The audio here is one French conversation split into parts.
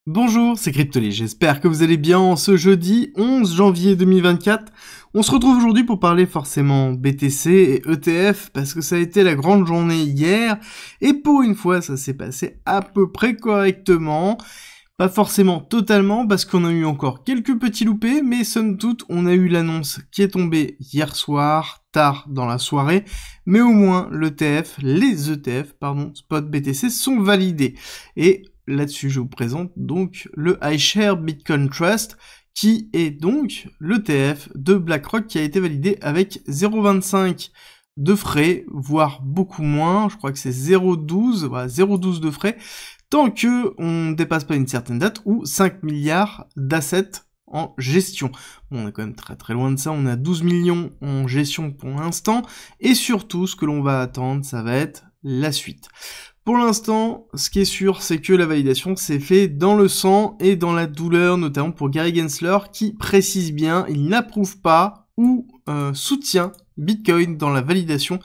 Bonjour, c'est Cryptoly, j'espère que vous allez bien en ce jeudi 11 janvier 2024. On se retrouve aujourd'hui pour parler forcément BTC et ETF parce que ça a été la grande journée hier et pour une fois ça s'est passé à peu près correctement. Pas forcément totalement parce qu'on a eu encore quelques petits loupés, mais somme toute on a eu l'annonce qui est tombée hier soir, tard dans la soirée, mais au moins les ETF, spot BTC sont validés. Et là-dessus, je vous présente donc le iShares Bitcoin Trust, qui est donc l'ETF de BlackRock qui a été validé avec 0,25 de frais, voire beaucoup moins, je crois que c'est 0,12, voilà, 0,12 de frais, tant que on ne dépasse pas une certaine date, ou 5 milliards d'assets en gestion. Bon, on est quand même très très loin de ça, on a 12 millions en gestion pour l'instant, et surtout, ce que l'on va attendre, ça va être la suite. Pour l'instant, ce qui est sûr, c'est que la validation s'est fait dans le sang et dans la douleur, notamment pour Gary Gensler, qui précise bien, il n'approuve pas ou soutient Bitcoin dans la validation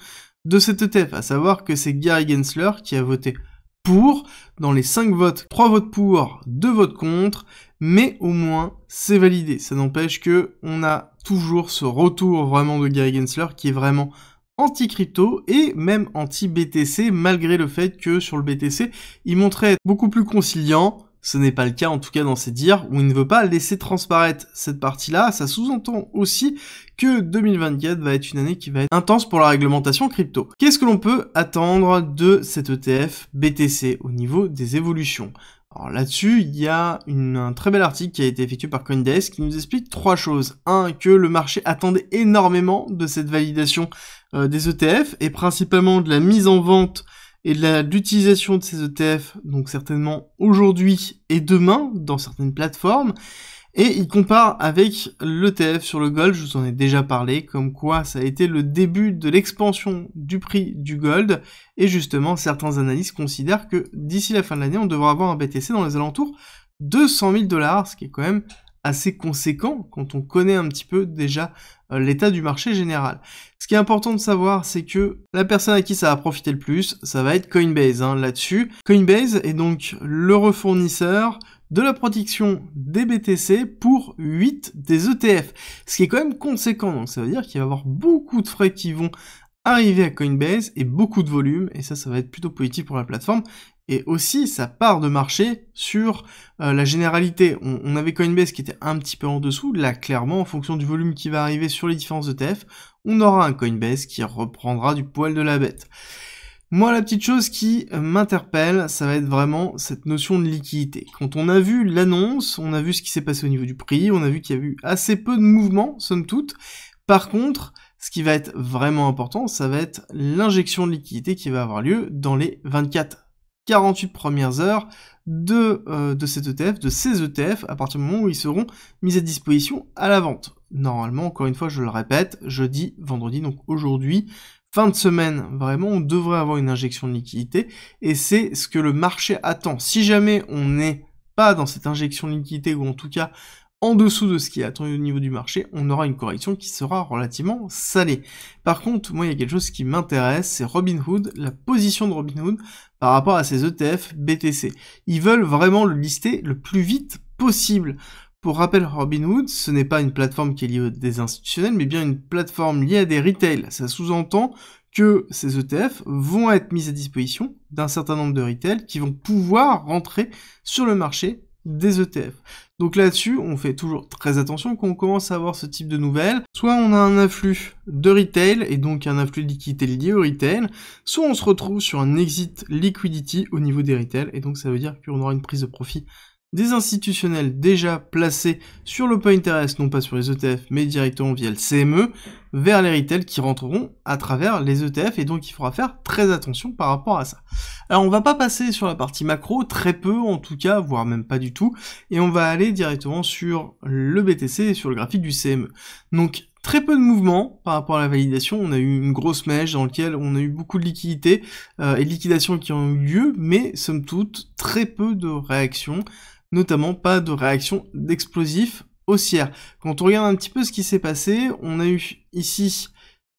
de cet ETF, à savoir que c'est Gary Gensler qui a voté pour, dans les 5 votes, 3 votes pour, 2 votes contre, mais au moins c'est validé. Ça n'empêche que on a toujours ce retour vraiment de Gary Gensler qui est vraiment anti-crypto et même anti-BTC, malgré le fait que sur le BTC, il montrait être beaucoup plus conciliant. Ce n'est pas le cas en tout cas dans ses dires, où il ne veut pas laisser transparaître cette partie-là. Ça sous-entend aussi que 2024 va être une année qui va être intense pour la réglementation crypto. Qu'est-ce que l'on peut attendre de cet ETF BTC au niveau des évolutions ? Alors là-dessus, il y a un très bel article qui a été effectué par Coindesk qui nous explique 3 choses. 1, que le marché attendait énormément de cette validation des ETF, et principalement de la mise en vente et de l'utilisation de ces ETF, donc certainement aujourd'hui et demain, dans certaines plateformes. Et il compare avec l'ETF sur le gold, je vous en ai déjà parlé, comme quoi ça a été le début de l'expansion du prix du gold, et justement certains analystes considèrent que d'ici la fin de l'année, on devra avoir un BTC dans les alentours de 100 000 $, ce qui est quand même assez conséquent quand on connaît un petit peu déjà l'état du marché général. Ce qui est important de savoir, c'est que la personne à qui ça va profiter le plus, ça va être Coinbase là-dessus. Coinbase est donc le refournisseur de la protection des BTC pour 8 des ETF, ce qui est quand même conséquent, donc ça veut dire qu'il va y avoir beaucoup de frais qui vont arriver à Coinbase et beaucoup de volume, et ça va être plutôt positif pour la plateforme, et aussi sa part de marché sur la généralité. On avait Coinbase qui était un petit peu en dessous, là clairement en fonction du volume qui va arriver sur les différents ETF, on aura un Coinbase qui reprendra du poil de la bête. Moi, la petite chose qui m'interpelle, ça va être vraiment cette notion de liquidité. Quand on a vu l'annonce, on a vu ce qui s'est passé au niveau du prix, on a vu qu'il y a eu assez peu de mouvements, somme toute. Par contre, ce qui va être vraiment important, ça va être l'injection de liquidité qui va avoir lieu dans les 24-48 premières heures de cet ETF, de ces ETF, à partir du moment où ils seront mis à disposition à la vente. Normalement, encore une fois, je le répète, jeudi, vendredi, donc aujourd'hui, fin de semaine, vraiment, on devrait avoir une injection de liquidité, et c'est ce que le marché attend. Si jamais on n'est pas dans cette injection de liquidité, ou en tout cas en dessous de ce qui est attendu au niveau du marché, on aura une correction qui sera relativement salée. Par contre, moi, il y a quelque chose qui m'intéresse, c'est Robinhood, la position de Robinhood par rapport à ces ETF BTC. Ils veulent vraiment le lister le plus vite possible. Pour rappel, Robinhood, ce n'est pas une plateforme qui est liée à des institutionnels, mais bien une plateforme liée à des retail. Ça sous-entend que ces ETF vont être mis à disposition d'un certain nombre de retail qui vont pouvoir rentrer sur le marché des ETF. Donc là-dessus, on fait toujours très attention quand on commence à avoir ce type de nouvelles. Soit on a un afflux de retail, et donc un afflux de liquidité lié au retail, soit on se retrouve sur un exit liquidity au niveau des retail, et donc ça veut dire qu'on aura une prise de profit des institutionnels déjà placés sur le point interest, non pas sur les ETF, mais directement via le CME, vers les retail qui rentreront à travers les ETF, et donc il faudra faire très attention par rapport à ça. Alors on va pas passer sur la partie macro, très peu en tout cas, voire même pas du tout, et on va aller directement sur le BTC et sur le graphique du CME. Donc très peu de mouvements par rapport à la validation, on a eu une grosse mèche dans laquelle on a eu beaucoup de liquidités et de liquidations qui ont eu lieu, mais somme toute très peu de réactions, notamment pas de réaction d'explosifs haussière. Quand on regarde un petit peu ce qui s'est passé, on a eu ici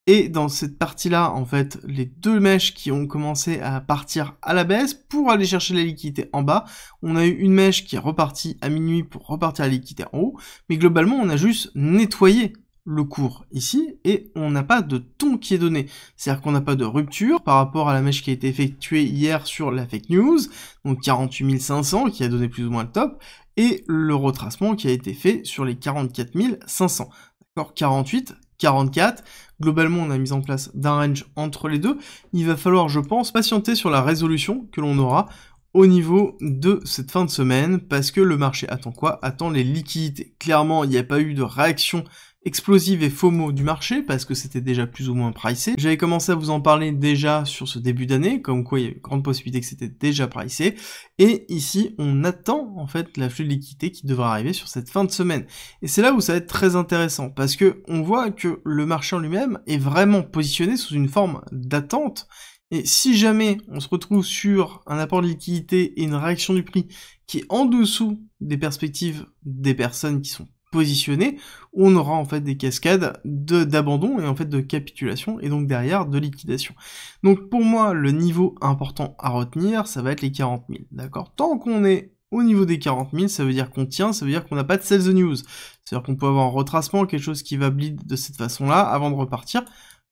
Et dans cette partie-là, en fait, les deux mèches qui ont commencé à partir à la baisse pour aller chercher la liquidité en bas, on a eu une mèche qui est repartie à minuit pour repartir la liquidité en haut, mais globalement, on a juste nettoyé le cours ici, et on n'a pas de ton qui est donné. C'est-à-dire qu'on n'a pas de rupture par rapport à la mèche qui a été effectuée hier sur la fake news, donc 48 500 qui a donné plus ou moins le top, et le retracement qui a été fait sur les 44 500. D'accord, 48, 44, globalement on a mis en place d'un range entre les deux. Il va falloir, je pense, patienter sur la résolution que l'on aura au niveau de cette fin de semaine, parce que le marché attend quoi? Attend les liquidités. Clairement, il n'y a pas eu de réaction explosive et FOMO du marché, parce que c'était déjà plus ou moins pricé. J'avais commencé à vous en parler déjà sur ce début d'année, comme quoi il y a une grande possibilité que c'était déjà pricé, et ici on attend en fait l'afflux de liquidité qui devra arriver sur cette fin de semaine. Et c'est là où ça va être très intéressant, parce que on voit que le marché en lui-même est vraiment positionné sous une forme d'attente, et si jamais on se retrouve sur un apport de liquidité et une réaction du prix qui est en dessous des perspectives des personnes qui sont positionnées, on aura en fait des cascades d'abandon et en fait de capitulation, et donc derrière de liquidation. Donc pour moi, le niveau important à retenir, ça va être les 40 000, d'accord? Tant qu'on est au niveau des 40 000, ça veut dire qu'on tient, ça veut dire qu'on n'a pas de sell the news. C'est-à-dire qu'on peut avoir un retracement, quelque chose qui va bleed de cette façon-là, avant de repartir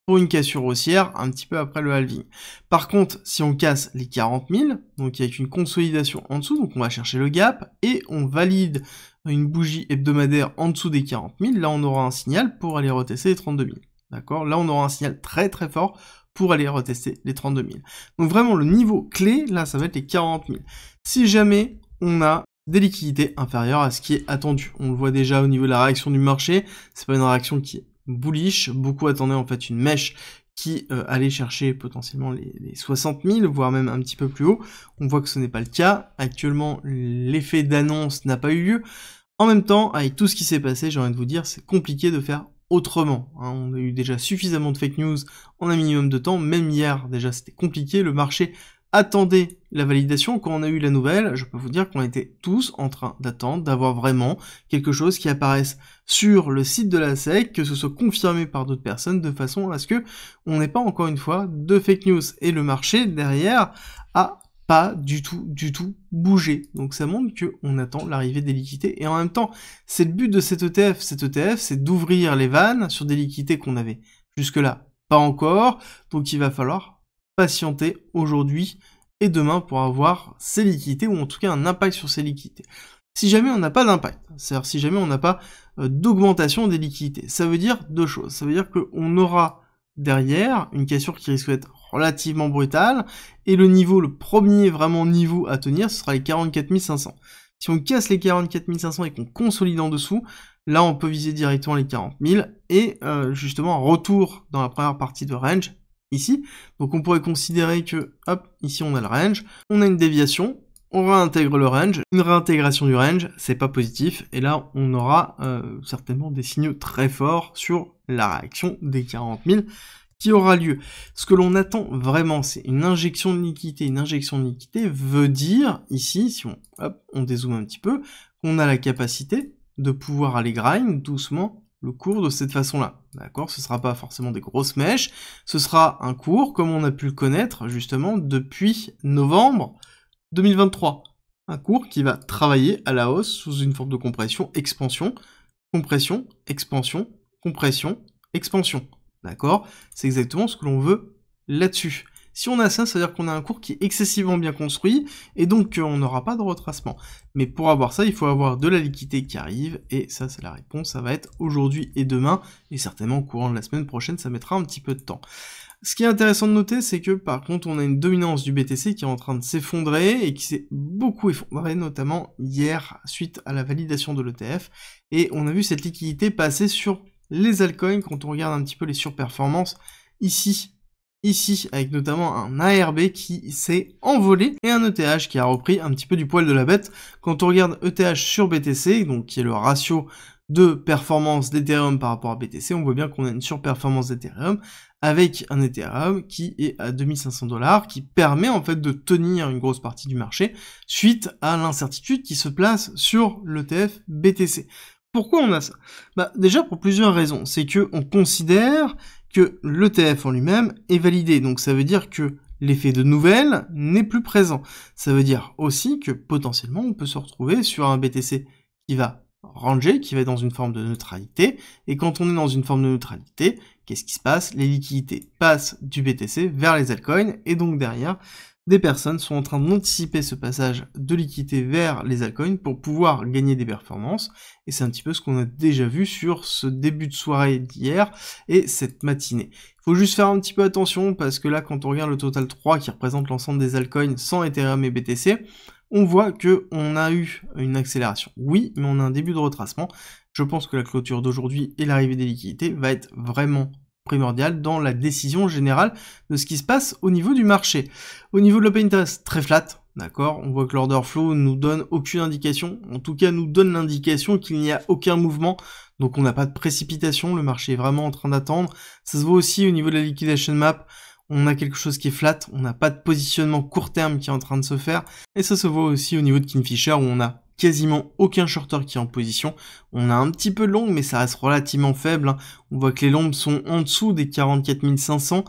pour une cassure haussière un petit peu après le halving. Par contre, si on casse les 40 000, donc avec une consolidation en dessous, donc on va chercher le gap, et on valide une bougie hebdomadaire en dessous des 40 000, là on aura un signal pour aller retester les 32 000. D'accord? Là on aura un signal très très fort pour aller retester les 32 000. Donc vraiment le niveau clé, là ça va être les 40 000. Si jamais on a des liquidités inférieures à ce qui est attendu, on le voit déjà au niveau de la réaction du marché, c'est pas une réaction qui est bullish, beaucoup attendaient en fait une mèche qui allait chercher potentiellement les 60 000, voire même un petit peu plus haut. On voit que ce n'est pas le cas. Actuellement, l'effet d'annonce n'a pas eu lieu. En même temps, avec tout ce qui s'est passé, j'ai envie de vous dire, c'est compliqué de faire autrement. Hein. On a eu déjà suffisamment de fake news en un minimum de temps. Même hier, déjà, c'était compliqué. Le marché attendait la validation. Quand on a eu la nouvelle, je peux vous dire qu'on était tous en train d'attendre, d'avoir vraiment quelque chose qui apparaisse sur le site de la SEC, que ce soit confirmé par d'autres personnes, de façon à ce que on n'ait pas encore une fois de fake news. Et le marché, derrière, a pas du tout bougé. Donc ça montre qu'on attend l'arrivée des liquidités. Et en même temps, c'est le but de cet ETF. Cet ETF, c'est d'ouvrir les vannes sur des liquidités qu'on avait jusque-là pas encore. Donc il va falloir patienter aujourd'hui et demain pour avoir ces liquidités, ou en tout cas un impact sur ces liquidités. Si jamais on n'a pas d'impact, c'est-à-dire si jamais on n'a pas d'augmentation des liquidités, ça veut dire deux choses. Ça veut dire qu'on aura derrière une cassure qui risque d'être relativement brutale, et le niveau, le premier vraiment niveau à tenir, ce sera les 44 500. Si on casse les 44 500 et qu'on consolide en dessous, là on peut viser directement les 40 000, et justement un retour dans la première partie de range, ici. Donc on pourrait considérer que, hop, ici on a le range, on a une déviation, on réintègre le range, une réintégration du range, c'est pas positif, et là on aura certainement des signaux très forts sur la réaction des 40 000 qui aura lieu. Ce que l'on attend vraiment, c'est une injection de liquidité. Une injection de liquidité veut dire, ici, si on dézoome un petit peu, qu'on a la capacité de pouvoir aller grind doucement le cours de cette façon-là, d'accord? Ce sera pas forcément des grosses mèches, ce sera un cours comme on a pu le connaître justement depuis novembre 2023. Un cours qui va travailler à la hausse sous une forme de compression, expansion, compression, expansion, compression, expansion, d'accord? C'est exactement ce que l'on veut là-dessus. Si on a ça, ça veut dire qu'on a un cours qui est excessivement bien construit, et donc on n'aura pas de retracement. Mais pour avoir ça, il faut avoir de la liquidité qui arrive, et ça c'est la réponse, ça va être aujourd'hui et demain, et certainement au courant de la semaine prochaine, ça mettra un petit peu de temps. Ce qui est intéressant de noter, c'est que par contre on a une dominance du BTC qui est en train de s'effondrer, et qui s'est beaucoup effondré, notamment hier, suite à la validation de l'ETF, et on a vu cette liquidité passer sur les altcoins, quand on regarde un petit peu les surperformances, ici, avec notamment un ARB qui s'est envolé, et un ETH qui a repris un petit peu du poil de la bête. Quand on regarde ETH sur BTC, donc qui est le ratio de performance d'Ethereum par rapport à BTC, on voit bien qu'on a une surperformance d'Ethereum, avec un Ethereum qui est à 2500 $, qui permet en fait de tenir une grosse partie du marché, suite à l'incertitude qui se place sur l'ETF BTC. Pourquoi on a ça? Bah déjà pour plusieurs raisons. C'est que on considère que l'ETF en lui-même est validé. Donc ça veut dire que l'effet de nouvelle n'est plus présent. Ça veut dire aussi que potentiellement on peut se retrouver sur un BTC qui va ranger, qui va être dans une forme de neutralité, et quand on est dans une forme de neutralité, qu'est-ce qui se passe? Les liquidités passent du BTC vers les altcoins, et donc derrière, des personnes sont en train d'anticiper ce passage de liquidité vers les altcoins pour pouvoir gagner des performances, et c'est un petit peu ce qu'on a déjà vu sur ce début de soirée d'hier et cette matinée. Il faut juste faire un petit peu attention, parce que là, quand on regarde le total 3 qui représente l'ensemble des altcoins sans Ethereum et BTC, on voit que on a eu une accélération. Oui, mais on a un début de retracement. Je pense que la clôture d'aujourd'hui et l'arrivée des liquidités va être vraiment primordiale dans la décision générale de ce qui se passe au niveau du marché. Au niveau de l'open interest, très flat, d'accord. On voit que l'order flow nous donne aucune indication, en tout cas nous donne l'indication qu'il n'y a aucun mouvement, donc on n'a pas de précipitation, le marché est vraiment en train d'attendre. Ça se voit aussi au niveau de la liquidation map. On a quelque chose qui est flat, on n'a pas de positionnement court terme qui est en train de se faire, et ça se voit aussi au niveau de Kingfisher où on a quasiment aucun shorter qui est en position. On a un petit peu de long, mais ça reste relativement faible, hein. On voit que les longues sont en dessous des 44 500,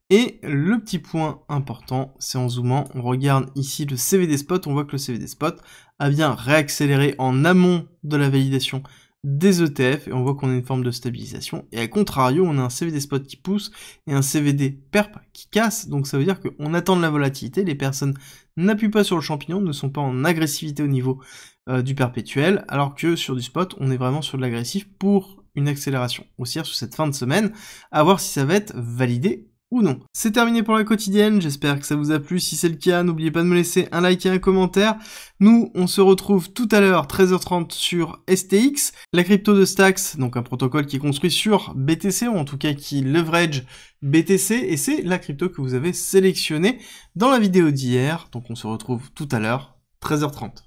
et le petit point important, c'est en zoomant, on regarde ici le CVD spot, on voit que le CVD spot a bien réaccéléré en amont de la validation des ETF, et on voit qu'on a une forme de stabilisation, et à contrario, on a un CVD spot qui pousse, et un CVD perp qui casse, donc ça veut dire qu'on attend de la volatilité, les personnes n'appuient pas sur le champignon, ne sont pas en agressivité au niveau du perpétuel, alors que sur du spot, on est vraiment sur de l'agressif pour une accélération haussière sur cette fin de semaine, à voir si ça va être validé ou non. C'est terminé pour la quotidienne, j'espère que ça vous a plu. Si c'est le cas, n'oubliez pas de me laisser un like et un commentaire. Nous, on se retrouve tout à l'heure, 13h30 sur STX, la crypto de Stacks, donc un protocole qui est construit sur BTC, ou en tout cas qui leverage BTC, et c'est la crypto que vous avez sélectionnée dans la vidéo d'hier. Donc on se retrouve tout à l'heure, 13h30.